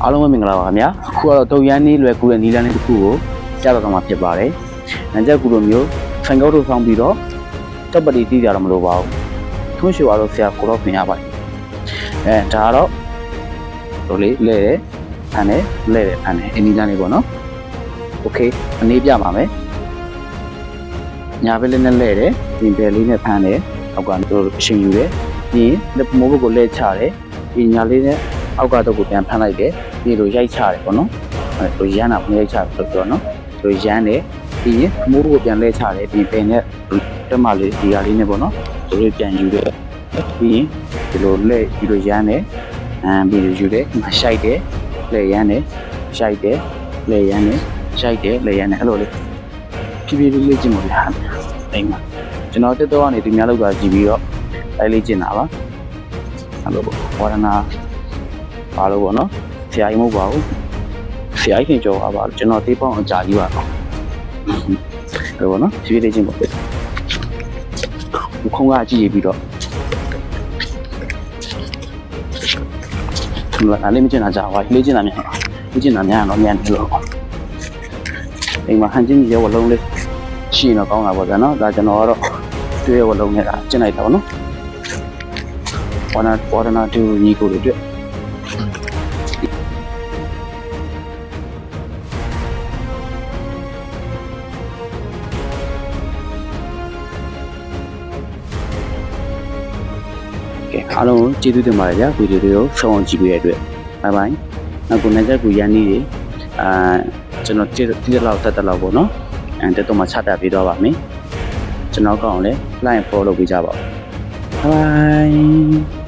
အားလုံးပဲမင်္ဂလာပါခင်ဗျာအခုကတော့တုံရန်လေးလွယ်ကူတဲ့နီလန်းလေးတစ်ခုကိုကြားတော့မှာဖြစ်ပါတယ်။နံချက်ကူလိုမျိုးဖိုင်ကောက်တို့ဆောင်ပြီးတော့တပ်ပတိတီးကြတော့မလိုပါဘူး။ထွန်းရှိွားတော့ဆရာကိုတော့ပြင်ရပါတယ်။ဒါကတော့တို့လေးလဲတယ်ဖန်တယ်လဲတယ်ဖန်တယ်အနီလန်းလေးပေါ့နော်။ Okay အနေပြပါမယ်။ညာဘက်လေးနဲ့လဲတယ်ဒီဘက်လေးနဲ့ဖန်တယ်အောက်ကတို့အရှင်ယူတယ်ပြီးရင်လက်မိုးဘက်ကိုလဲချတယ်ပြီးညာလေးနဲ့အောက်ကတော့ကိုပြန်ဖမ်းလိုက်တယ်ပြီးလို့ရိုက်ချတယ်ပေါ့နော်အဲလိုရမ်းတာမရိုက်ချဘူးဆိုတော့နော်လိုရမ်းတယ်ပြီးရင်မိုးကိုပြန်လဲချတယ်ပြီးပင်နဲ့တက်မလေးဒီဟာလေးနဲ့ပေါ့နော်တို့လေးပြန်ယူတယ်ပြီးရင်ဒီလိုလဲပြီးလို့ရမ်းတယ်ပြီးလို့ယူတယ်ရှိုက်တယ်လဲရမ်းတယ်ရှိုက်တယ်လဲရမ်းတယ်ရှိုက်တယ်လဲရမ်းတယ်အဲ့လိုလေးဖြည်းဖြည်းလေးလေ့ကျင့်ဖို့ရအောင်အိမ်မှာကျွန်တော်တက်တော့ကနေဒီများလောက်ကကြည့်ပြီးတော့အဲလေ့ကျင့်တာပါအဲ့လိုပေါ့ဝါဒနာပါလို့ပေါ့နော်ဆရာကြီးမဟုတ်ပါဘူးဆရာကြီးခင်ကြောပါကျွန်တော်တေးပေါင်းအကြာကြီးပါတော့ဟုတ်ပေါ့နော်ဖြည်းဖြည်းလေးချင်းပေါ့ခုံးကကြည့်ပြီးတော့ဒီမှာလေးမကျင်တာကြာပါလေးကျင်တာများလေးကျင်တာများတော့မြန်တယ်လို့အိမ်မှာဟန်ချင်းကြီးရဲ့ဝလုံးလေးရှိနေတော့ကောင်းတာပေါ့ဗျာနော်ဒါကျွန်တော်ကတော့တွေ့ရဝလုံးနဲ့ကျင်လိုက်တာပေါ့နော်ဝါဒနာတူညီကိုတွေတွေ့အားလုံးကျေးဇူးတင်ပါတယ်ဗျာဗီဒီယိုတွေကိုဆုံးအောင်ကြည့်ပေးတဲ့အတွက်ဘိုင်ဘိုင်နောက်ကိုနိုင်ချက်ကိုရန်နေတွေကျွန်တော်တိကျလောက်တက်တက်လောက်ပေါ့နော်တက်တော့မှချပြပေးတော့ပါမယ်ကျွန်တော်ကောင်းလဲ like follow ပေးကြပါဦးဘိုင်